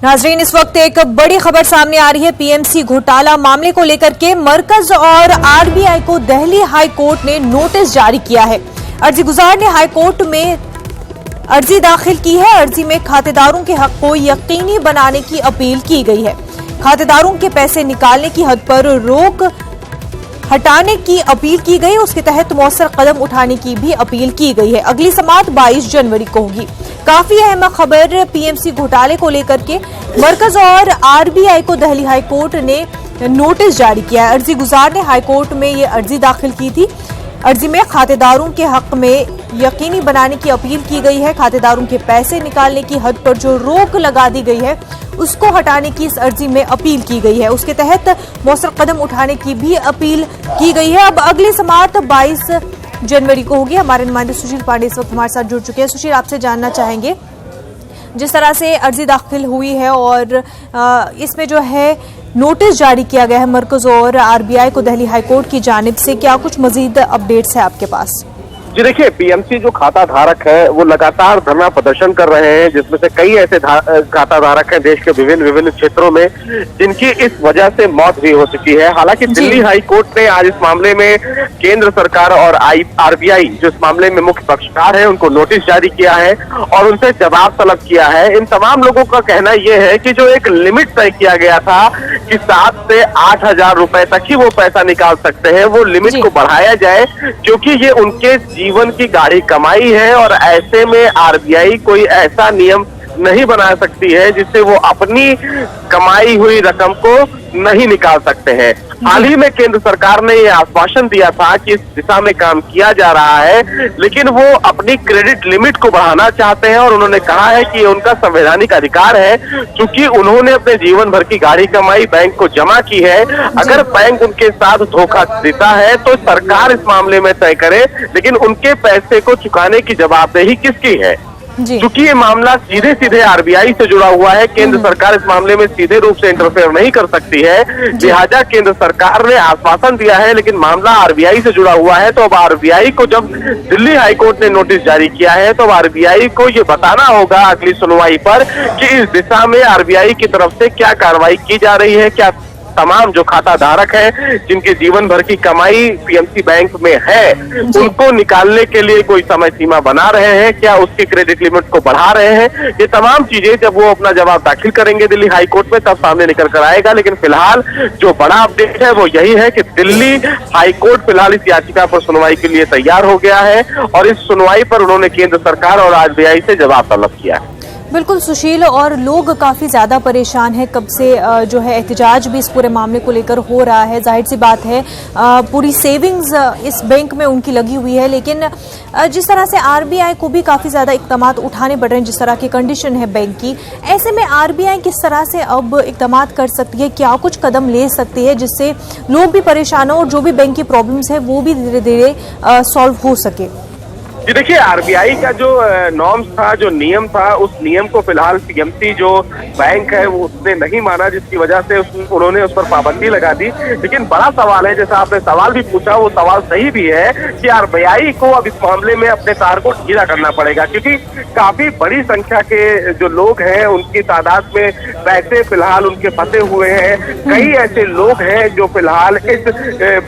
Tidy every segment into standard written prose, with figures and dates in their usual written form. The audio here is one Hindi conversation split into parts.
नाजरीन, इस वक्त एक बड़ी खबर सामने आ रही है। पीएमसी घोटाला मामले को लेकर के मरकज और आरबीआई को दिल्ली हाई कोर्ट ने नोटिस जारी किया है। अर्जी गुजार ने हाई कोर्ट में अर्जी दाखिल की है। अर्जी में खातेदारों के हक को यकीनी बनाने की अपील की गई है। खातेदारों के पैसे निकालने की हद पर रोक हटाने की अपील की गई। उसके तहत मौसर कदम उठाने की भी अपील की गई है। अगली समाअत 22 जनवरी को होगी। काफी अहम खबर पीएमसी घोटाले को लेकर के मरकज और आरबीआई को दिल्ली हाई कोर्ट ने नोटिस जारी किया है। अर्जी गुजार ने हाई कोर्ट में ये अर्जी दाखिल की थी। अर्जी में खातेदारों के हक में यकीनी बनाने की अपील की गई है। खातेदारों के पैसे निकालने की हद पर जो रोक लगा दी गई है उसको हटाने की इस अर्जी में अपील की गई है। उसके तहत मौसर कदम उठाने की भी अपील की गई है। अब अगली समाअत 22 जनवरी को होगी। हमारे नुमाइंदे सुशील पांडे इस वक्त हमारे साथ जुड़ चुके हैं। सुशील, आपसे जानना चाहेंगे, जिस तरह से अर्जी दाखिल हुई है और इसमें जो है नोटिस जारी किया गया है मरकज और आरबीआई को दिल्ली हाई कोर्ट की जानिब से, क्या कुछ मजीद अपडेट्स है आपके पास? जी देखिए, पीएमसी जो खाता धारक है वो लगातार धरना प्रदर्शन कर रहे हैं, जिसमें से कई ऐसे खाता धारक हैं देश के विभिन्न क्षेत्रों में जिनकी इस वजह से मौत भी हो चुकी है। हालांकि दिल्ली हाई कोर्ट ने आज इस मामले में केंद्र सरकार और आरबीआई जो इस मामले में मुख्य पक्षकार है उनको नोटिस जारी किया है और उनसे जवाब तलब किया है। इन तमाम लोगों का कहना यह है कि जो एक लिमिट तय किया गया था कि 7 से 8,000 रुपए तक ही वो पैसा निकाल सकते हैं, वो लिमिट को बढ़ाया जाए, क्योंकि ये उनके जीवन की गाढ़ी कमाई है और ऐसे में आरबीआई कोई ऐसा नियम नहीं बना सकती है जिससे वो अपनी कमाई हुई रकम को नहीं निकाल सकते हैं। हाल ही में केंद्र सरकार ने ये आश्वासन दिया था कि इस दिशा में काम किया जा रहा है, लेकिन वो अपनी क्रेडिट लिमिट को बढ़ाना चाहते हैं और उन्होंने कहा है कि ये उनका संवैधानिक अधिकार है, क्योंकि उन्होंने अपने जीवन भर की गाढ़ी कमाई बैंक को जमा की है। अगर बैंक उनके साथ धोखा देता है तो सरकार इस मामले में तय करे, लेकिन उनके पैसे को चुकाने की जवाबदेही किसकी है? क्योंकि ये मामला सीधे सीधे आरबीआई से जुड़ा हुआ है। केंद्र सरकार इस मामले में सीधे रूप से इंटरफेयर नहीं कर सकती है, लिहाजा केंद्र सरकार ने आश्वासन दिया है, लेकिन मामला आरबीआई से जुड़ा हुआ है। तो अब आरबीआई को जब दिल्ली हाई कोर्ट ने नोटिस जारी किया है तो आरबीआई को ये बताना होगा अगली सुनवाई पर कि इस दिशा में आरबीआई की तरफ से क्या कार्रवाई की जा रही है, क्या तमाम जो खाता धारक है जिनके जीवन भर की कमाई पीएमसी बैंक में है उनको निकालने के लिए कोई समय सीमा बना रहे हैं, क्या उसके क्रेडिट लिमिट को बढ़ा रहे हैं। ये तमाम चीजें जब वो अपना जवाब दाखिल करेंगे दिल्ली हाई कोर्ट में तब सामने निकल कर आएगा। लेकिन फिलहाल जो बड़ा अपडेट है वो यही है कि दिल्ली हाई कोर्ट फिलहाल इस याचिका पर सुनवाई के लिए तैयार हो गया है और इस सुनवाई पर उन्होंने केंद्र सरकार और आरबीआई से जवाब तलब किया है। बिल्कुल सुशील, और लोग काफी ज्यादा परेशान हैं। कब से जो है एहतजाज भी इस पूरे मामले को लेकर हो रहा है। जाहिर सी बात है पूरी सेविंग्स इस बैंक में उनकी लगी हुई है, लेकिन जिस तरह से आरबीआई को भी काफी ज्यादा इकदाम उठाने पड़ रहे हैं, जिस तरह की कंडीशन है बैंक की, ऐसे में आरबीआई किस तरह से अब इकदाम कर सकती है, क्या कुछ कदम ले सकती है जिससे लोग भी परेशान हो और जो भी बैंक की प्रॉब्लम्स है वो भी धीरे धीरे सॉल्व हो सके? जी देखिए, आरबीआई का जो नॉर्म्स था, जो नियम था, उस नियम को फिलहाल पीएमसी जो बैंक है वो उसने नहीं माना, जिसकी वजह से उन्होंने उस पर पाबंदी लगा दी। लेकिन बड़ा सवाल है, जैसा आपने सवाल भी पूछा वो सवाल सही भी है कि आरबीआई को अब इस मामले में अपने तार को ढीला करना पड़ेगा, क्योंकि काफी बड़ी संख्या के जो लोग हैं उनकी तादाद में पैसे फिलहाल उनके फंसे हुए हैं। कई ऐसे लोग हैं जो फिलहाल इस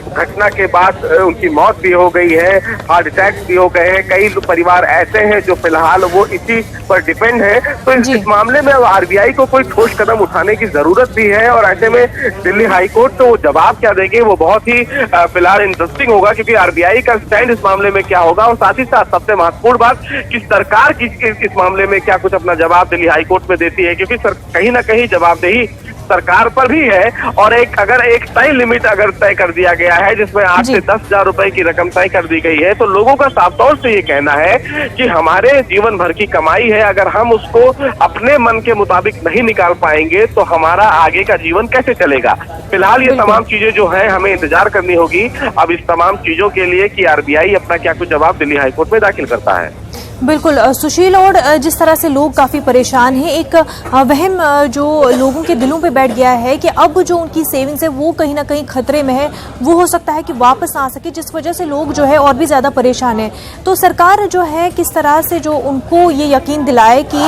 घटना के बाद उनकी मौत भी हो गई है, हार्ट अटैक भी हो गए हैं। कई परिवार ऐसे हैं जो फिलहाल वो इसी पर डिपेंड है। तो इस मामले में आरबीआई को कोई ठोस कदम उठाने की जरूरत भी है और ऐसे में दिल्ली हाई कोर्ट तो जवाब क्या देगी वो बहुत ही फिलहाल इंटरेस्टिंग होगा, क्योंकि आरबीआई का स्टैंड इस मामले में क्या होगा और साथ ही साथ सबसे महत्वपूर्ण बात कि सरकार की इस मामले में क्या कुछ अपना जवाब दिल्ली हाई कोर्ट में देती है, क्योंकि कहीं ना कहीं जवाबदेही सरकार पर भी है। और अगर एक तय लिमिट अगर तय कर दिया गया है जिसमें 8 से 10,000 रुपए की रकम तय कर दी गई है, तो लोगों का साफ तौर से ये कहना है कि हमारे जीवन भर की कमाई है, अगर हम उसको अपने मन के मुताबिक नहीं निकाल पाएंगे तो हमारा आगे का जीवन कैसे चलेगा। फिलहाल ये तमाम चीजें जो है हमें इंतजार करनी होगी अब इस तमाम चीजों के लिए कि आरबीआई अपना क्या कुछ जवाब दिल्ली हाईकोर्ट में दाखिल करता है। बिल्कुल सुशील, और जिस तरह से लोग काफ़ी परेशान हैं, एक वहम जो लोगों के दिलों पे बैठ गया है कि अब जो उनकी सेविंग्स है वो कहीं ना कहीं खतरे में है, वो हो सकता है कि वापस ना आ सके, जिस वजह से लोग जो है और भी ज़्यादा परेशान हैं। तो सरकार जो है किस तरह से जो उनको ये यकीन दिलाए कि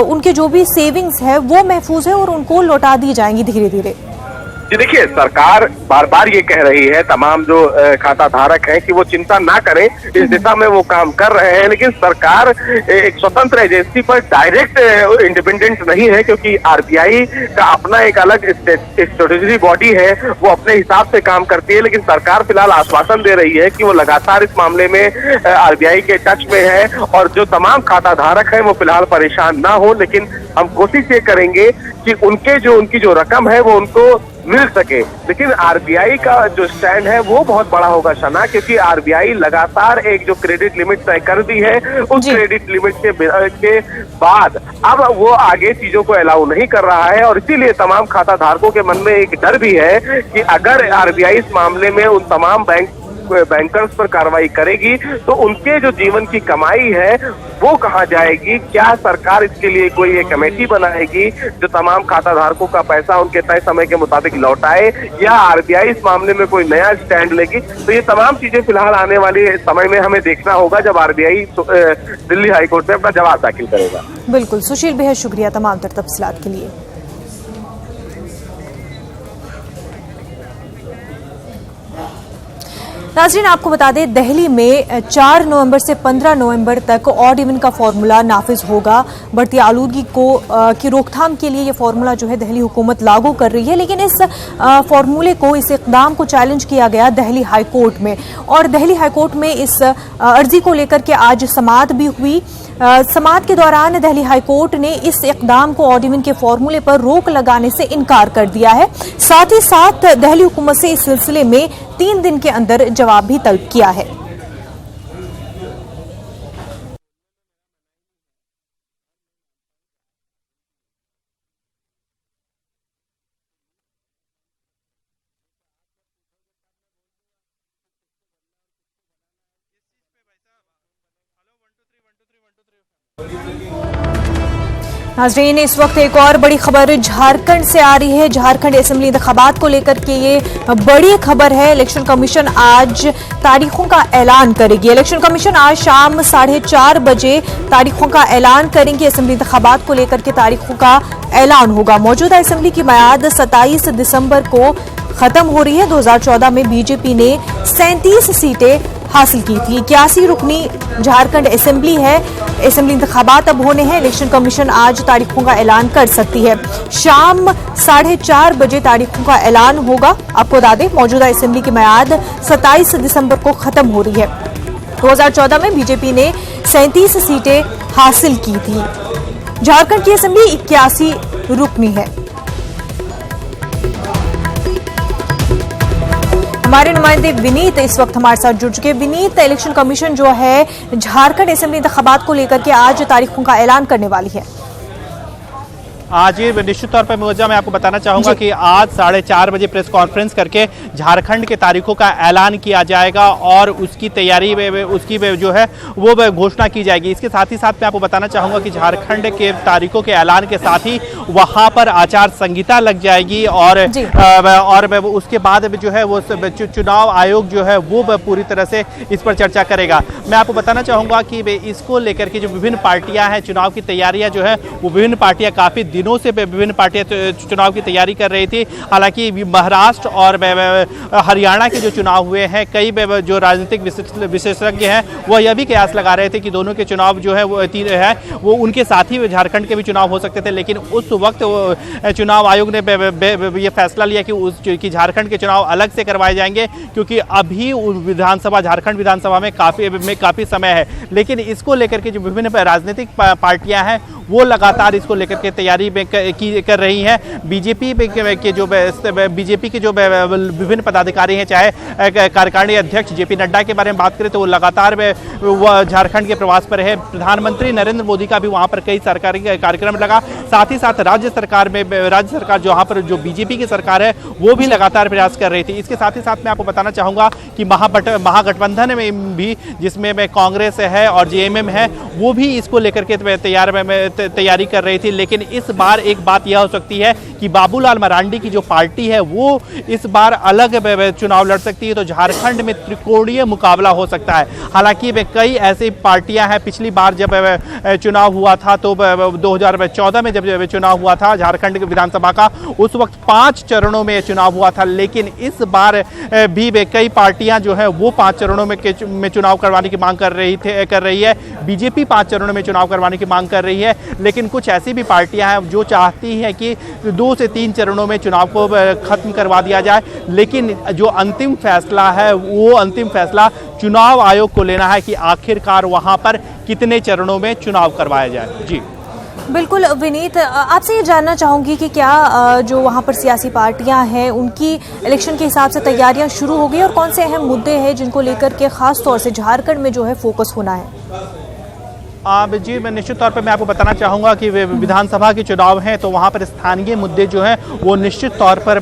उनके जो भी सेविंग्स है वो महफूज है और उनको लौटा दी जाएंगी धीरे धीरे। जी देखिए, सरकार बार बार ये कह रही है तमाम जो खाता धारक हैं कि वो चिंता ना करें, इस दिशा में वो काम कर रहे हैं, लेकिन सरकार एक स्वतंत्र एजेंसी पर डायरेक्ट इंडिपेंडेंट नहीं है, क्योंकि आरबीआई का अपना एक अलग स्ट्रेटेजी बॉडी है, वो अपने हिसाब से काम करती है। लेकिन सरकार फिलहाल आश्वासन दे रही है कि वो लगातार इस मामले में आरबीआई के टच में है और जो तमाम खाता धारक हैं वो फिलहाल परेशान ना हो, लेकिन हम कोशिश ये करेंगे कि उनकी जो रकम है वो उनको मिल सके। लेकिन आरबीआई का जो स्टैंड है वो बहुत बड़ा होगा शना, क्योंकि आरबीआई लगातार एक जो क्रेडिट लिमिट तय कर दी है, उस क्रेडिट लिमिट के बाद अब वो आगे चीजों को अलाउ नहीं कर रहा है, और इसीलिए तमाम खाता धारकों के मन में एक डर भी है कि अगर आरबीआई इस मामले में उन तमाम बैंकर्स पर कार्रवाई करेगी तो उनके जो जीवन की कमाई है वो कहाँ जाएगी। क्या सरकार इसके लिए कोई एक कमेटी बनाएगी जो तमाम खाता धारकों का पैसा उनके तय समय के मुताबिक लौटाए, या आरबीआई इस मामले में कोई नया स्टैंड लेगी? तो ये तमाम चीजें फिलहाल आने वाले समय में हमें देखना होगा जब आरबीआई दिल्ली हाईकोर्ट में अपना जवाब दाखिल करेगा। बिल्कुल सुशील, बेहद शुक्रिया तमाम तफसीलात के लिए। नाज़रीन, आपको बता दें दिल्ली में 4 नवंबर से 15 नवंबर तक ऑड इवन का फॉर्मूला नाफिज होगा। बढ़ती आलूगी की रोकथाम के लिए ये फॉर्मूला जो है दिल्ली हुकूमत लागू कर रही है, लेकिन इस फॉर्मूले को, इस इक़दाम को चैलेंज किया गया दिल्ली हाई कोर्ट में, और दिल्ली हाई कोर्ट में इस अर्जी को लेकर के आज समाअत भी हुई। समाअत के दौरान दिल्ली हाई कोर्ट ने इस इक़दाम को ऑड इवन के फॉर्मूले पर रोक लगाने से इनकार कर दिया है। साथ ही साथ दिल्ली हुकूमत से इस सिलसिले में 3 दिन के अंदर जवाब भी तलब किया है। नाज़रीन, इस वक्त एक और बड़ी खबर झारखंड से आ रही है। झारखंड असेंबली इंतखाबात को लेकर के ये बड़ी खबर है। इलेक्शन कमीशन आज तारीखों का ऐलान करेगी। इलेक्शन कमीशन आज शाम 4:30 बजे तारीखों का ऐलान करेंगे। असेंबली इंतखाबात को लेकर के तारीखों का ऐलान होगा। मौजूदा असेंबली की मियाद 27 दिसंबर को खत्म हो रही है। 2014 में बीजेपी ने 37 सीटें हासिल की थी। 81 रुकनी झारखंड असेंबली है। असेंबली इंतखाबात अब होने हैं। इलेक्शन कमीशन आज तारीखों का ऐलान कर सकती है। शाम 4:30 बजे तारीखों का ऐलान होगा। आपको बता दें मौजूदा असेंबली की मियाद 27 दिसंबर को खत्म हो रही है। 2014 में बीजेपी ने 37 सीटें हासिल की थी। झारखंड की असेंबली 81 रुकनी है। हमारे नुमाइंदे विनीत इस वक्त हमारे साथ जुड़ चुके। विनीत, इलेक्शन कमीशन जो है झारखंड असेंबली इंतखाबात को लेकर के आज तारीखों का ऐलान करने वाली है। आज निश्चित तौर पर मुआवजा मैं आपको बताना चाहूँगा कि आज 4:30 बजे प्रेस कॉन्फ्रेंस करके झारखंड के तारीखों का ऐलान किया जाएगा और उसकी तैयारी उसकी जो है वो घोषणा की जाएगी। इसके साथ ही साथ मैं आपको बताना चाहूँगा कि झारखंड के तारीखों के ऐलान के साथ ही वहाँ पर आचार संहिता लग जाएगी और उसके बाद जो है वो चुनाव आयोग जो है वो पूरी तरह से इस पर चर्चा करेगा। मैं आपको बताना चाहूँगा कि इसको लेकर के जो विभिन्न पार्टियाँ हैं, चुनाव की तैयारियाँ जो है वो विभिन्न पार्टियाँ काफ़ी दिनों से विभिन्न पार्टियां चुनाव की तैयारी कर रही थी। हालांकि महाराष्ट्र और हरियाणा के जो चुनाव हुए हैं, कई जो राजनीतिक विशेषज्ञ हैं वह यह भी कयास लगा रहे थे कि दोनों के चुनाव जो है वो उनके साथ ही झारखंड के भी चुनाव हो सकते थे। लेकिन उस वक्त चुनाव आयोग ने ये फैसला लिया कि झारखंड के चुनाव अलग से करवाए जाएंगे, क्योंकि अभी झारखंड विधानसभा में काफ़ी समय है। लेकिन इसको लेकर के जो विभिन्न राजनीतिक पार्टियां हैं वो लगातार इसको लेकर के तैयारी कर रही है। बीजेपी के जो विभिन्न पदाधिकारी हैं, चाहे कार्यकारिणी अध्यक्ष जेपी नड्डा के बारे में बात करें तो वो लगातार वो झारखंड के प्रवास पर है। प्रधानमंत्री नरेंद्र मोदी का भी वहां पर कई सरकारी कार्यक्रम लगा। साथ ही साथ राज्य सरकार जो वहां पर जो बीजेपी की सरकार है वो भी लगातार प्रयास कर रही थी। इसके साथ ही साथ मैं आपको बताना चाहूंगा कि महागठबंधन में भी, जिसमें कांग्रेस है और जेएमएम है, वो भी इसको लेकर के तैयारी कर रही थी। लेकिन इस बार एक बात यह हो सकती है कि बाबूलाल मरांडी की जो पार्टी है वो इस बार अलग चुनाव लड़ सकती है, तो झारखंड में त्रिकोणीय मुकाबला हो सकता है। हालांकि कई ऐसी पार्टियां हैं, पिछली बार जब चुनाव हुआ था तो 2014 में जब चुनाव हुआ था झारखंड विधानसभा का, उस वक्त 5 चरणों में चुनाव हुआ था। लेकिन इस बार भी कई पार्टियां जो है वो 5 चरणों में चुनाव करवाने की मांग कर रही है। बीजेपी 5 चरणों में चुनाव करवाने की मांग कर रही है, लेकिन कुछ ऐसी भी पार्टियां हैं जो चाहती हैं कि 2 से 3 चरणों में चुनाव को खत्म करवा दिया जाए। लेकिन जो अंतिम फैसला है वो अंतिम फैसला चुनाव आयोग को लेना है कि आखिरकार वहां पर कितने चरणों में चुनाव करवाया जाए। जी बिल्कुल विनीत, आपसे ये जानना चाहूंगी कि क्या जो वहां पर सियासी पार्टियां हैं उनकी इलेक्शन के हिसाब से तैयारियां शुरू हो गई और कौन से अहम मुद्दे हैं जिनको लेकर के खास तौर से झारखंड में जो है फोकस होना है? जी, मैं निश्चित तौर पे मैं आपको बताना चाहूँगा कि विधानसभा के चुनाव हैं तो वहाँ पर स्थानीय मुद्दे जो हैं वो निश्चित तौर पर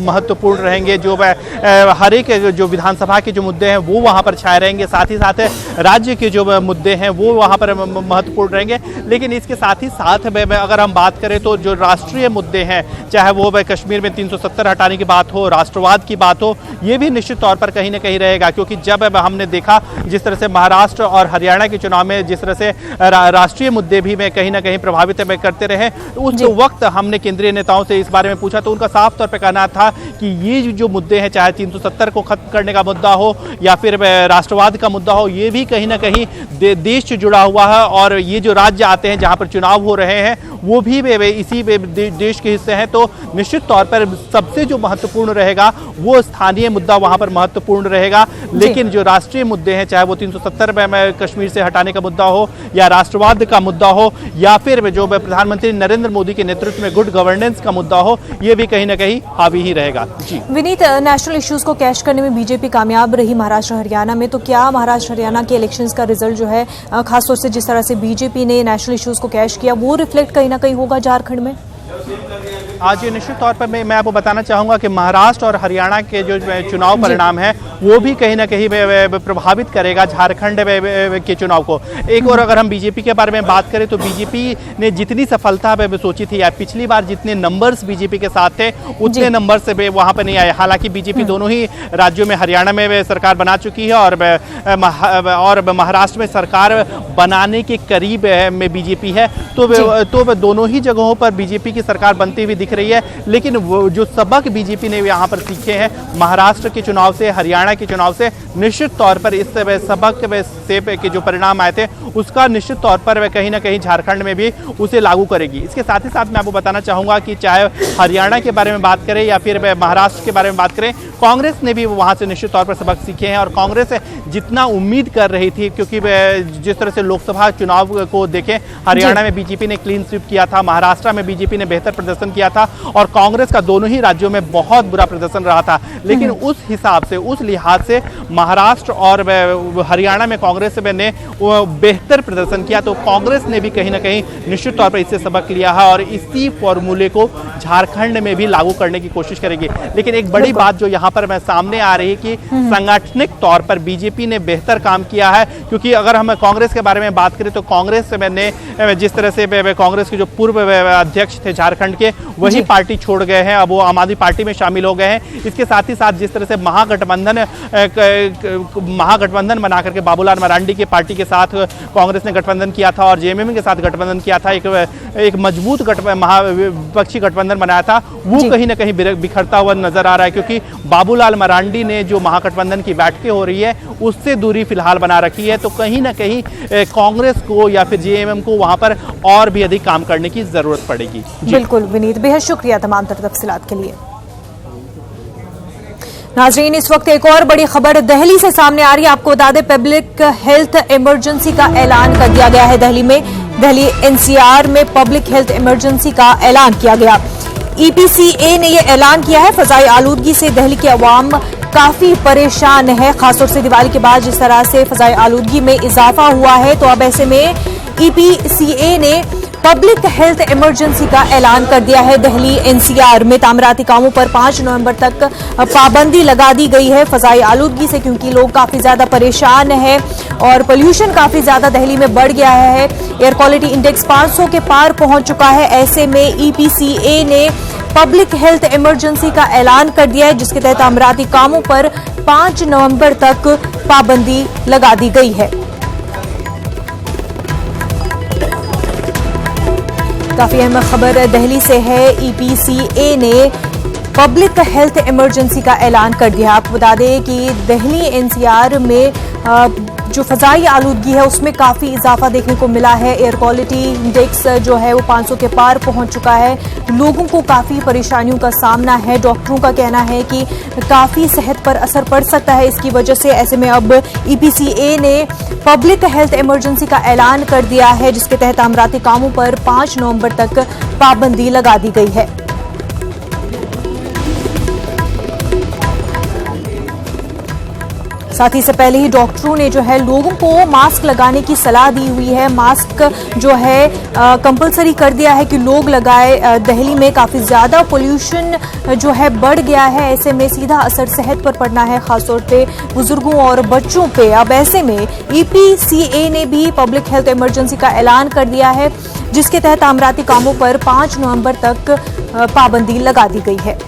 महत्वपूर्ण रहेंगे। जो हर एक जो विधानसभा के जो मुद्दे हैं वो वहाँ पर छाए रहेंगे। साथ ही साथ राज्य के जो मुद्दे हैं वो वहाँ पर महत्वपूर्ण रहेंगे। लेकिन इसके साथ ही साथ अगर हम बात करें तो जो राष्ट्रीय मुद्दे हैं, चाहे वो कश्मीर में 370 हटाने की बात हो, राष्ट्रवाद की बात हो, ये भी निश्चित तौर पर कहीं ना कहीं रहेगा। क्योंकि जब हमने देखा जिस तरह से महाराष्ट्र और हरियाणा के चुनाव में जिस तरह से राष्ट्रीय मुद्दे भी में कहीं ना कहीं प्रभावित करते रहे, तो उस वक्त हमने केंद्रीय नेताओं से इस बारे में पूछा तो उनका साफ तौर पर कहना था कि ये जो मुद्दे हैं, चाहे 370 को खत्म करने का मुद्दा हो या फिर राष्ट्रवाद का मुद्दा हो, ये भी कहीं ना कहीं देश से जुड़ा हुआ है। और ये जो राज्य आते हैं जहां पर चुनाव हो रहे हैं वो भी इसी देश के हिस्से हैं, तो निश्चित तौर पर सबसे जो महत्वपूर्ण रहेगा वो स्थानीय मुद्दा वहां पर महत्वपूर्ण रहेगा। लेकिन जो राष्ट्रीय मुद्दे हैं, चाहे वो 370 में कश्मीर से हटाने का मुद्दा हो या राष्ट्रवाद का मुद्दा हो या फिर जो प्रधानमंत्री नरेंद्र मोदी के नेतृत्व में गुड गवर्नेंस का मुद्दा हो, ये भी कहीं ना कहीं हावी ही रहेगा। जी विनीत, नेशनल इश्यूज को कैश करने में बीजेपी कामयाब रही महाराष्ट्र हरियाणा में, तो क्या महाराष्ट्र हरियाणा के इलेक्शंस का रिजल्ट जो है खासतौर से जिस तरह से बीजेपी ने नेशनल इश्यूज को कैश किया वो रिफ्लेक्ट कहीं ना कहीं होगा झारखंड में? आज ये निश्चित तौर पर मैं आपको बताना चाहूँगा कि महाराष्ट्र और हरियाणा के जो चुनाव परिणाम है वो भी कहीं ना कहीं प्रभावित करेगा झारखंड के चुनाव को। एक और अगर हम बीजेपी के बारे में बात करें तो बीजेपी ने जितनी सफलता सोची थी या पिछली बार जितने नंबर्स बीजेपी के साथ थे उतने नंबर से वहाँ पर नहीं आए। हालांकि बीजेपी दोनों ही राज्यों में, हरियाणा में सरकार बना चुकी है और महाराष्ट्र में सरकार बनाने के करीब में बीजेपी है, तो दोनों ही जगहों पर बीजेपी की सरकार बनती हुई दिख रही है। लेकिन वो जो सबक बीजेपी ने यहाँ पर सीखे हैं महाराष्ट्र के चुनाव से, हरियाणा के चुनाव से, निश्चित तौर पर इस सबक से के जो परिणाम आए थे उसका निश्चित तौर पर कहीं ना कहीं झारखंड में भी उसे लागू करेगी। इसके साथ ही साथ मैं आपको बताना चाहूँगा कि चाहे हरियाणा के बारे में बात करें या फिर महाराष्ट्र के बारे में बात करें, कांग्रेस ने भी वहाँ से निश्चित तौर पर सबक सीखे हैं। और कांग्रेस जितना उम्मीद कर रही थी, क्योंकि जिस तरह से लोकसभा चुनाव को देखें, हरियाणा में बीजेपी ने क्लीन स्वीप किया था, महाराष्ट्र में बीजेपी ने बेहतर प्रदर्शन किया था और कांग्रेस का दोनों ही राज्यों में बहुत बुरा प्रदर्शन रहा था। लेकिन उस हिसाब से, उस लिहाज से महाराष्ट्र और हरियाणा में कांग्रेस ने बेहतर प्रदर्शन किया, तो कांग्रेस ने भी कहीं ना कहीं निश्चित तौर पर इससे सबक लिया है और इसी फॉर्मूले को झारखंड में भी लागू करने की कोशिश करेगी। लेकिन एक बड़ी बात जो यहाँ पर सामने आ रही है कि संगठनिक तौर पर बीजेपी ने बेहतर काम किया है। क्योंकि अगर हम कांग्रेस के बारे में बात करें तो कांग्रेस ने जिस तरह से कांग्रेस के जो पूर्व अध्यक्ष थे झारखंड के, वही पार्टी छोड़ गए हैं, अब वो आम आदमी पार्टी में शामिल हो गए हैं। इसके साथ ही साथ जिस तरह से महागठबंधन बना करके बाबूलाल मरांडी की पार्टी के साथ कांग्रेस ने गठबंधन किया था और जेएमएम के साथ गठबंधन किया था, एक मजबूत महाविपक्षी गठबंधन बनाया था, वो कहीं ना कहीं बिखरता हुआ नजर आ रहा है। क्योंकि बाबूलाल मरांडी ने जो महागठबंधन की बैठकें हो रही है उससे दूरी फिलहाल बना रखी है, तो कहीं ना कहीं कांग्रेस को या फिर जेएमएम को वहां पर और भी अधिक काम करने की जरूरत पड़ेगी। बिल्कुल विनीत, बेहद शुक्रिया तमाम तफसीलात के लिए। नाजरीन, इस वक्त एक और बड़ी खबर दिल्ली से सामने आ रही है। आपको बता दें, पब्लिक हेल्थ इमरजेंसी का ऐलान कर दिया गया है दिल्ली में। दिल्ली एनसीआर में पब्लिक हेल्थ इमरजेंसी का ऐलान किया गया। ईपीसीए ने यह ऐलान किया है। फजाई आलूदगी से दिल्ली के अवाम काफी परेशान है, खासतौर से दिवाली के बाद जिस तरह से फजाई आलूदगी में इजाफा हुआ है। तो अब ऐसे में ईपीसीए ने पब्लिक हेल्थ इमरजेंसी का ऐलान कर दिया है। दिल्ली एनसीआर में तामीराती कामों पर 5 नवंबर तक पाबंदी लगा दी गई है फजाई आलूदगी से, क्योंकि लोग काफी ज्यादा परेशान हैं और पोल्यूशन काफी ज्यादा दिल्ली में बढ़ गया है। एयर क्वालिटी इंडेक्स 500 के पार पहुंच चुका है। ऐसे में ईपीसीए ने पब्लिक हेल्थ इमरजेंसी का ऐलान कर दिया है, जिसके तहत तामीराती कामों पर 5 नवंबर तक पाबंदी लगा दी गई है। काफी अहम खबर दिल्ली से है। ईपीसीए ने पब्लिक हेल्थ इमरजेंसी का ऐलान कर दिया। आपको बता दें कि दिल्ली एनसीआर में जो फजाई आलूदगी है उसमें काफी इजाफा देखने को मिला है। एयर क्वालिटी इंडेक्स जो है वो 500 के पार पहुंच चुका है। लोगों को काफी परेशानियों का सामना है। डॉक्टरों का कहना है कि काफी सेहत पर असर पड़ सकता है इसकी वजह से। ऐसे में अब ईपीसीए ने पब्लिक हेल्थ इमरजेंसी का ऐलान कर दिया है, जिसके तहत तामीराती कामों पर 5 नवंबर तक पाबंदी लगा दी गई है। साथ ही से पहले ही डॉक्टरों ने जो है लोगों को मास्क लगाने की सलाह दी हुई है। मास्क जो है कंपलसरी कर दिया है कि लोग लगाए। दिल्ली में काफी ज्यादा पोल्यूशन जो है बढ़ गया है। ऐसे में सीधा असर सेहत पर पड़ना है, खासतौर पे बुजुर्गों और बच्चों पे। अब ऐसे में ईपीसीए ने भी पब्लिक हेल्थ इमरजेंसी का ऐलान कर दिया है, जिसके तहत तामीराती कामों पर 5 नवंबर तक पाबंदी लगा दी गई है।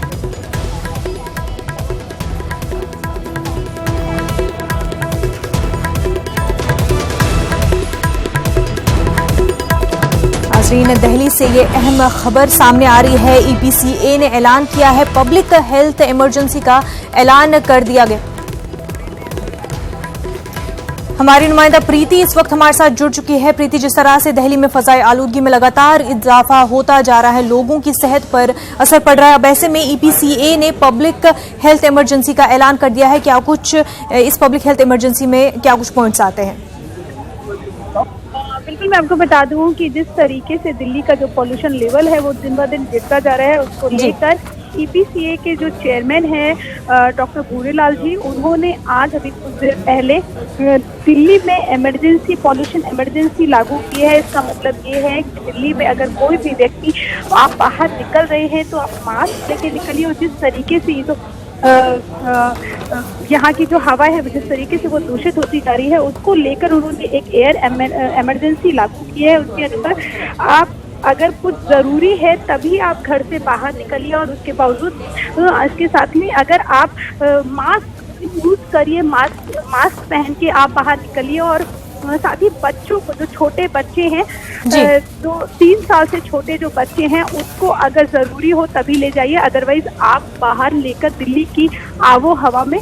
दिल्ली से ये अहम खबर सामने आ रही है। ईपीसीए ने ऐलान किया है, पब्लिक हेल्थ इमरजेंसी का ऐलान कर दिया गया। हमारी नुमाइंदा प्रीति इस वक्त हमारे साथ जुड़ चुकी है। प्रीति, जिस तरह से दिल्ली में फजाई आलूदगी में लगातार इजाफा होता जा रहा है, लोगों की सेहत पर असर पड़ रहा है, अब ऐसे में ईपीसीए ने पब्लिक हेल्थ इमरजेंसी का ऐलान कर दिया है। क्या कुछ इस पब्लिक हेल्थ इमरजेंसी में क्या कुछ पॉइंट्स आते हैं? बिल्कुल, मैं आपको बता दूं कि जिस तरीके से दिल्ली का जो पोल्यूशन लेवल है वो दिन ब दिन गिरता जा रहा है, उसको लेकर ईपीसीए के जो चेयरमैन हैं डॉक्टर भूरेलाल जी, उन्होंने आज अभी कुछ देर पहले दिल्ली में इमरजेंसी पोल्यूशन इमरजेंसी लागू की है। इसका मतलब ये है कि दिल्ली में अगर कोई भी व्यक्ति आप बाहर निकल रहे हैं तो आप मास्क लेके निकलिए। और जिस तरीके से ये तो यहाँ की जो हवा है जिस तरीके से वो दूषित होती जा रही है, उसको लेकर उन्होंने एक एयर इमरजेंसी लागू की है। उसके अनुसार आप अगर कुछ ज़रूरी है तभी आप घर से बाहर निकलिए, और उसके बावजूद इसके साथ में अगर आप मास्क यूज़ करिए, मास्क पहन के आप बाहर निकलिए। और साथ ही बच्चों को, जो छोटे बच्चे हैं, जो 3 साल से छोटे जो बच्चे हैं, उसको अगर ज़रूरी हो तभी ले जाइए, अदरवाइज आप बाहर लेकर दिल्ली की आबो हवा में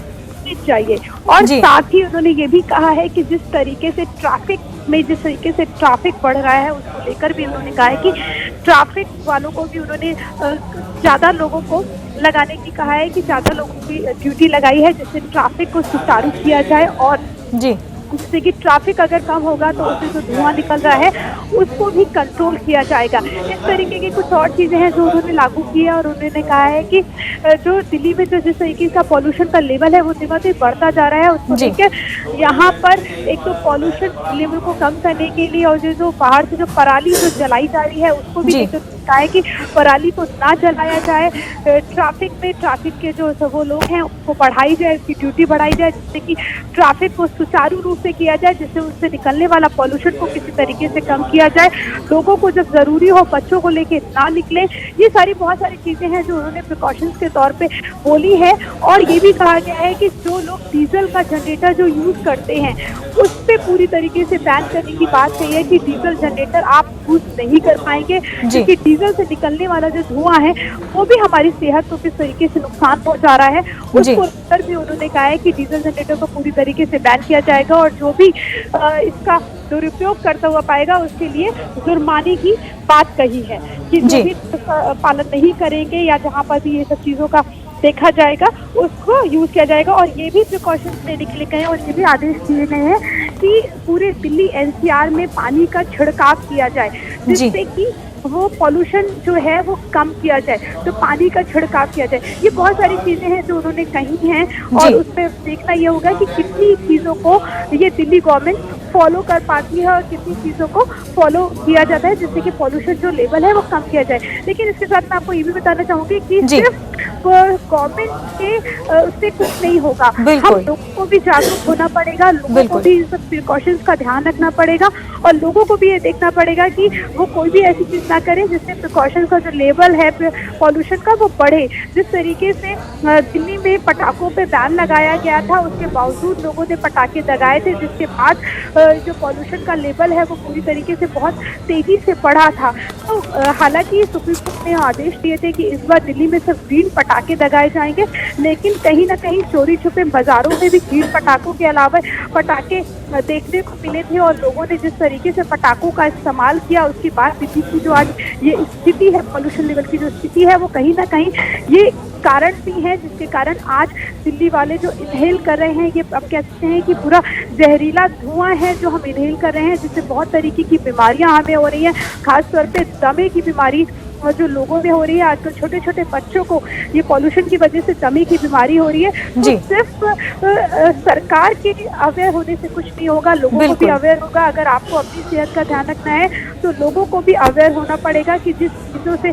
जाइए। और साथ ही उन्होंने ये भी कहा है कि जिस तरीके से ट्रैफिक बढ़ रहा है, उसको लेकर भी उन्होंने कहा है कि ट्रैफिक वालों को भी उन्होंने ज़्यादा लोगों को लगाने की कहा है, कि ज़्यादा लोगों की ड्यूटी लगाई है, जिससे ट्रैफिक को सुचारू किया जाए। और जिससे कि ट्रैफिक अगर कम होगा तो उससे जो धुआं निकल रहा है उसको भी कंट्रोल किया जाएगा। इस तरीके की कुछ और चीज़ें हैं जो उन्होंने लागू की है। और उन्होंने कहा है कि जो दिल्ली में जो जिस तरीके का पॉल्यूशन का लेवल है वो दिन बढ़ता जा रहा है, उसको लेकर यहाँ पर एक तो पॉल्यूशन लेवल को कम करने के लिए, और जो बाहर से जो पराली जो जलाई जा रही है उसको भी कहा है कि पराली को ना जलाया जाए। ट्रैफिक के जो वो लोग हैं उसको बढ़ाई जाए, उसकी ड्यूटी बढ़ाई जाए, जिससे कि ट्रैफिक को सुचारू रूप से किया जाए, जिससे उससे निकलने वाला पॉल्यूशन को किसी तरीके से कम किया जाए। लोगों को जब जरूरी हो बच्चों को लेके ना निकले। ये सारी बहुत सारी चीजें हैं जो उन्होंने प्रिकॉशंस के तौर पे बोली है। और ये भी कहा गया है कि जो लोग डीजल का जनरेटर जो यूज करते हैं उस पर पूरी तरीके से बैन करने की बात कही है, कि डीजल जनरेटर आप यूज नहीं कर पाएंगे, क्योंकि डीजल से निकलने वाला जो धुआं है वो भी हमारी सेहत को किस तरीके से नुकसान पहुंचा रहा है, उसको लेकर भी उन्होंने कहा है कि डीजल जनरेटर को पूरी तरीके से बैन किया जाएगा। और जो भी इसका दुरुपयोग करता हुआ पाएगा उसके लिए जुर्माने की बात कही है, कि जो भी पालन नहीं करेंगे या जहाँ पर भी ये सब चीज़ों का देखा जाएगा, उसको यूज किया जाएगा। और ये भी प्रिकॉशंस लेने के लिए गए और ये भी आदेश दिए गए हैं कि पूरे दिल्ली एनसीआर में पानी का छिड़काव किया जाए, जिससे कि वो पॉल्यूशन जो है वो कम किया जाए, तो पानी का छिड़काव किया जाए। ये बहुत सारी चीजें हैं जो उन्होंने कही हैं और उसमें देखना ये होगा कि कितनी चीजों को ये दिल्ली गवर्नमेंट फॉलो कर पाती है और कितनी चीज़ों को फॉलो किया जाता है, जिससे कि पॉल्यूशन जो लेवल है वो कम किया जाए। लेकिन इसके साथ मैं आपको ये भी बताना चाहूँगी कि सिर्फ गवर्नमेंट के उससे कुछ नहीं होगा, हम लोगों को भी जागरूक होना पड़ेगा, लोगों को भी इन सब प्रिकॉशंस का ध्यान रखना पड़ेगा और लोगों को भी ये देखना पड़ेगा कि वो कोई भी ऐसी चीज़ ना करें जिससे प्रिकॉशंस का जो लेवल है पॉल्यूशन का वो बढ़े। जिस तरीके से दिल्ली में पटाखों पे बैन लगाया गया था, उसके बावजूद लोगों ने पटाखे दगाए थे, जिसके बाद जो पॉल्यूशन का लेवल है वो पूरी तरीके से बहुत तेजी से बढ़ा था। तो हालांकि सुप्रीम कोर्ट ने आदेश दिए थे कि इस बार दिल्ली में सिर्फ ग्रीन पटाखे दगाए जाएंगे, लेकिन कहीं ना कहीं चोरी छुपे बाजारों में भी ग्रीन पटाखों के अलावा पटाखे देखने को मिले थे और लोगों ने जिस तरीके से पटाखों का इस्तेमाल किया, उसके बाद दिल्ली की जो आज ये स्थिति है, पॉल्यूशन लेवल की जो स्थिति है, वो कहीं ना कहीं ये कारण भी है जिसके कारण आज दिल्ली वाले जो इनहेल कर रहे हैं, ये अब कहते हैं कि पूरा जहरीला धुआं है जो हम इनहेल कर रहे हैं, जिससे बहुत तरीके की बीमारियां हमें हो रही हैं, खासतौर पे दमे की बीमारी और जो लोगों में हो रही है। आजकल छोटे छोटे बच्चों को ये पॉल्यूशन की वजह से दमे की बीमारी हो रही है। तो सिर्फ सरकार के अवेयर होने से कुछ नहीं होगा, लोगों को भी अवेयर होगा। अगर आपको अपनी सेहत का ध्यान रखना है तो लोगों को भी अवेयर होना पड़ेगा कि जिस चीज़ों से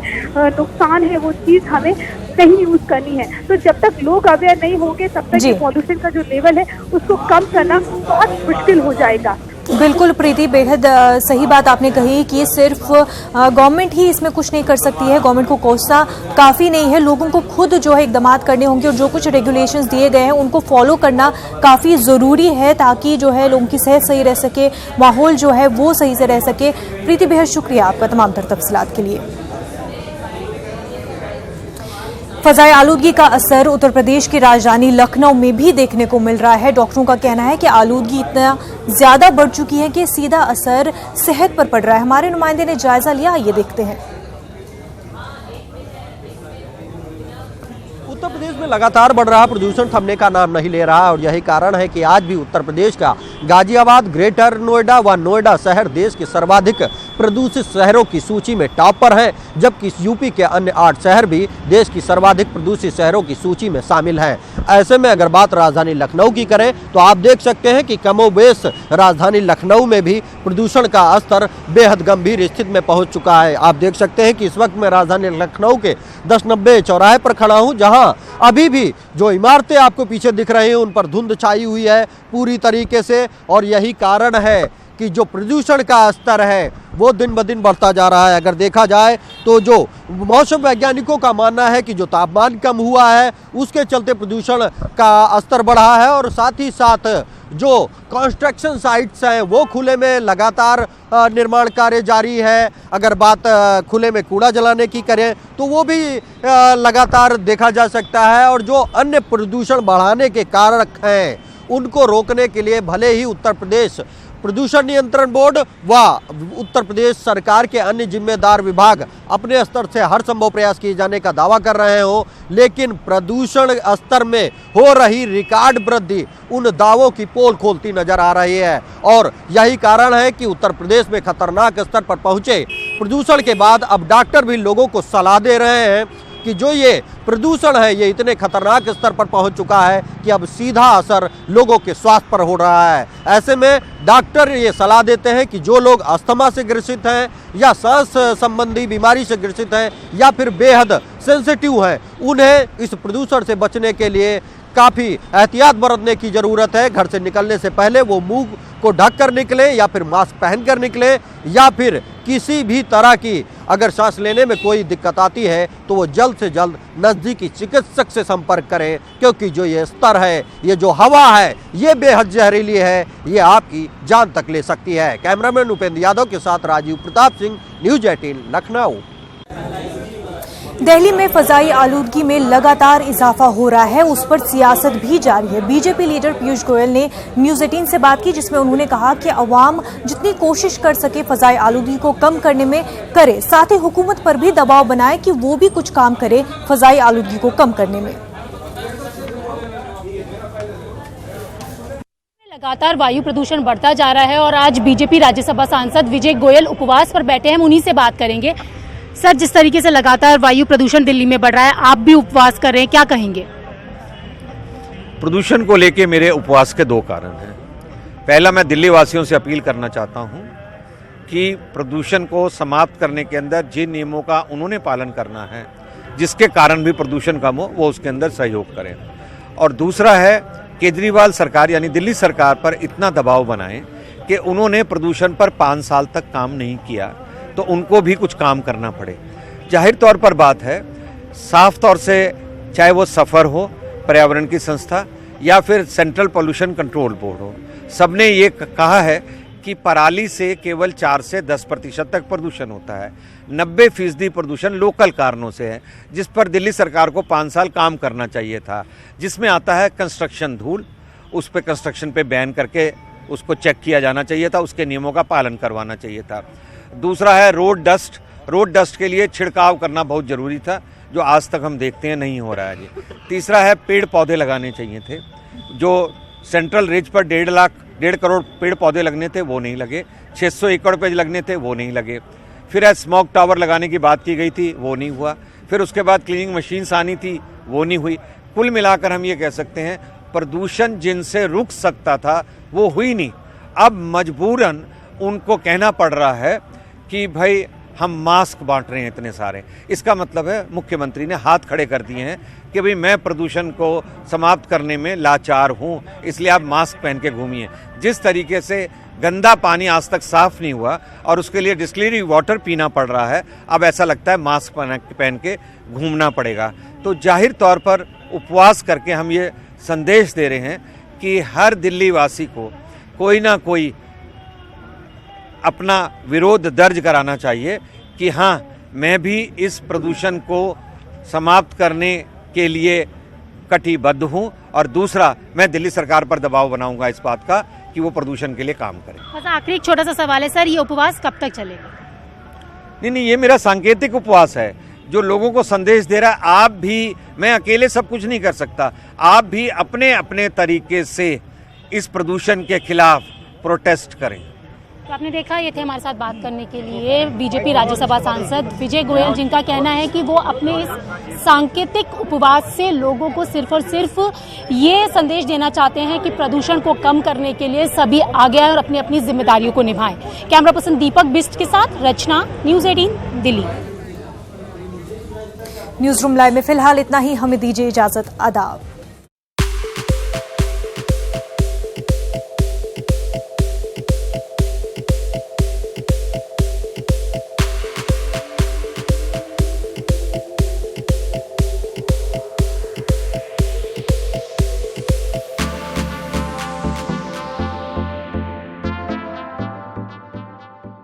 नुकसान है वो चीज़ हमें नहीं यूज करनी है। तो जब तक लोग अवेयर नहीं होंगे तब तक ये पॉल्यूशन का जो लेवल है उसको कम करना बहुत मुश्किल हो जाएगा। बिल्कुल प्रीति, बेहद सही बात आपने कही कि सिर्फ गवर्नमेंट ही इसमें कुछ नहीं कर सकती है, गवर्नमेंट को कोसना काफ़ी नहीं है, लोगों को खुद जो है इकदाम करने होंगे और जो कुछ रेगुलेशंस दिए गए हैं उनको फॉलो करना काफ़ी ज़रूरी है ताकि जो है लोगों की सेहत सही रह सके, माहौल जो है वो सही से रह सके। प्रीति, बेहद शुक्रिया आपका तमाम तर तफसीलात के लिए। फजाई आलूदगी का असर उत्तर प्रदेश की राजधानी लखनऊ में भी देखने को मिल रहा है। डॉक्टरों का कहना है कि आलूदगी इतना ज्यादा बढ़ चुकी है कि सीधा असर सेहत पर पड़ रहा है। हमारे नुमाइंदे ने जायजा लिया, ये देखते हैं। उत्तर प्रदेश में लगातार बढ़ रहा प्रदूषण थमने का नाम नहीं ले रहा और यही कारण है कि आज भी उत्तर प्रदेश का गाजियाबाद, ग्रेटर नोएडा व नोएडा शहर देश के सर्वाधिक प्रदूषित शहरों की सूची में टॉप पर है, जबकि यूपी के अन्य 8 शहर भी देश की सर्वाधिक प्रदूषित शहरों की सूची में शामिल हैं। ऐसे में अगर बात राजधानी लखनऊ की करें तो आप देख सकते हैं कि कमोबेश राजधानी लखनऊ में भी प्रदूषण का स्तर बेहद गंभीर स्थिति में पहुंच चुका है। आप देख सकते हैं कि इस वक्त मैं राजधानी लखनऊ के 1090 चौराहे पर खड़ा हूं, जहां अभी भी जो इमारतें आपको पीछे दिख रही हैं उन पर धुंध छाई हुई है पूरी तरीके से, और यही कारण है कि जो प्रदूषण का स्तर है वो दिन ब दिन बढ़ता जा रहा है। अगर देखा जाए तो जो मौसम वैज्ञानिकों का मानना है कि जो तापमान कम हुआ है उसके चलते प्रदूषण का स्तर बढ़ा है, और साथ ही साथ जो कंस्ट्रक्शन साइट्स हैं वो खुले में लगातार निर्माण कार्य जारी है। अगर बात खुले में कूड़ा जलाने की करें तो वो भी लगातार देखा जा सकता है, और जो अन्य प्रदूषण बढ़ाने के कारक हैं उनको रोकने के लिए भले ही उत्तर प्रदेश प्रदूषण नियंत्रण बोर्ड व उत्तर प्रदेश सरकार के अन्य जिम्मेदार विभाग अपने स्तर से हर संभव प्रयास किए जाने का दावा कर रहे हो, लेकिन प्रदूषण स्तर में हो रही रिकॉर्ड वृद्धि उन दावों की पोल खोलती नजर आ रही है। और यही कारण है कि उत्तर प्रदेश में खतरनाक स्तर पर पहुंचे प्रदूषण के बाद अब डॉक्टर भी लोगों को सलाह दे रहे हैं कि जो ये प्रदूषण है ये इतने खतरनाक स्तर पर पहुंच चुका है कि अब सीधा असर लोगों के स्वास्थ्य पर हो रहा है। ऐसे में डॉक्टर ये सलाह देते हैं कि जो लोग अस्थमा से ग्रसित हैं या सांस संबंधी बीमारी से ग्रसित हैं या फिर बेहद सेंसिटिव हैं, उन्हें इस प्रदूषण से बचने के लिए काफ़ी एहतियात बरतने की ज़रूरत है। घर से निकलने से पहले वो मुंह को ढक कर निकले या फिर मास्क पहन कर निकले, या फिर किसी भी तरह की अगर सांस लेने में कोई दिक्कत आती है तो वो जल्द से जल्द नज़दीकी चिकित्सक से संपर्क करें, क्योंकि जो ये स्तर है, ये जो हवा है, ये बेहद जहरीली है, ये आपकी जान तक ले सकती है। कैमरामैन उपेंद्र यादव के साथ राजीव प्रताप सिंह, न्यूज़ 18 लखनऊ। दिल्ली में फजाई आलूदगी में लगातार इजाफा हो रहा है, उस पर सियासत भी जारी है। बीजेपी लीडर पीयूष गोयल ने न्यूज़ 18 से बात की, जिसमें उन्होंने कहा कि अवाम जितनी कोशिश कर सके फजाई आलूदगी को कम करने में करे, साथ ही हुकूमत पर भी दबाव बनाए कि वो भी कुछ काम करे फजाई आलूदगी को कम करने में। लगातार वायु प्रदूषण बढ़ता जा रहा है और आज बीजेपी राज्यसभा सांसद विजय गोयल उपवास पर बैठे हैं। हम उन्हीं से बात करेंगे। सर, जिस तरीके से लगातार वायु प्रदूषण दिल्ली में बढ़ रहा है, आप भी उपवास कर रहे हैं, क्या कहेंगे? प्रदूषण को लेके मेरे उपवास के दो कारण हैं। पहला, मैं दिल्ली वासियों से अपील करना चाहता हूं कि प्रदूषण को समाप्त करने के अंदर जिन नियमों का उन्होंने पालन करना है, जिसके कारण भी प्रदूषण कम हो, वो उसके अंदर सहयोग करें। और दूसरा है, केजरीवाल सरकार यानी दिल्ली सरकार पर इतना दबाव बनाएं कि उन्होंने प्रदूषण पर 5 साल तक काम नहीं किया, तो उनको भी कुछ काम करना पड़े। जाहिर तौर पर बात है, साफ तौर से, चाहे वो सफ़र हो, पर्यावरण की संस्था या फिर सेंट्रल पोल्यूशन कंट्रोल बोर्ड हो, सबने ये कहा है कि पराली से केवल 4 से 10% तक प्रदूषण होता है। 90% प्रदूषण लोकल कारणों से है, जिस पर दिल्ली सरकार को 5 साल काम करना चाहिए था। जिसमें आता है कंस्ट्रक्शन धूल, उस पर कंस्ट्रक्शन पे बैन करके उसको चेक किया जाना चाहिए था, उसके नियमों का पालन करवाना चाहिए था। दूसरा है रोड डस्ट। रोड डस्ट के लिए छिड़काव करना बहुत ज़रूरी था, जो आज तक हम देखते हैं नहीं हो रहा है जी। तीसरा है, पेड़ पौधे लगाने चाहिए थे। जो सेंट्रल रिज पर 1.5 करोड़ पेड़ पौधे लगने थे, वो नहीं लगे। 600 एकड़ पे लगने थे, वो नहीं लगे। फिर स्मोक टावर लगाने की बात की गई थी, वो नहीं हुआ। फिर उसके बाद क्लीनिंग मशीन्स आनी थी, वो नहीं हुई। कुल मिलाकर हम ये कह सकते हैं, प्रदूषण जिनसे रुक सकता था वो हुई नहीं। अब मजबूरन उनको कहना पड़ रहा है कि भाई हम मास्क बांट रहे हैं इतने सारे। इसका मतलब है मुख्यमंत्री ने हाथ खड़े कर दिए हैं कि भाई मैं प्रदूषण को समाप्त करने में लाचार हूं, इसलिए आप मास्क पहन के घूमिए। जिस तरीके से गंदा पानी आज तक साफ नहीं हुआ और उसके लिए डिस्टिलरी वाटर पीना पड़ रहा है, अब ऐसा लगता है मास्क पहन के घूमना पड़ेगा। तो जाहिर तौर पर उपवास करके हम ये संदेश दे रहे हैं कि हर दिल्ली वासी को कोई ना कोई अपना विरोध दर्ज कराना चाहिए कि हाँ, मैं भी इस प्रदूषण को समाप्त करने के लिए कटिबद्ध हूँ। और दूसरा, मैं दिल्ली सरकार पर दबाव बनाऊंगा इस बात का कि वो प्रदूषण के लिए काम करे। बस आखिरी एक छोटा सा सवाल है सर, ये उपवास कब तक चलेगा? नहीं, ये मेरा सांकेतिक उपवास है जो लोगों को संदेश दे रहा है। आप भी, मैं अकेले सब कुछ नहीं कर सकता, आप भी अपने अपने तरीके से इस प्रदूषण के खिलाफ प्रोटेस्ट करें। तो आपने देखा, ये थे हमारे साथ बात करने के लिए बीजेपी राज्यसभा सांसद विजय गोयल, जिनका कहना है कि वो अपने इस सांकेतिक उपवास से लोगों को सिर्फ और सिर्फ ये संदेश देना चाहते हैं कि प्रदूषण को कम करने के लिए सभी आगे आए और अपनी अपनी जिम्मेदारियों को निभाएं। कैमरा पर्सन दीपक बिस्ट के साथ Rachna, news 18 Delhi. News room live में फिलहाल इतना ही, हमें दीजिए इजाजत। आदाब।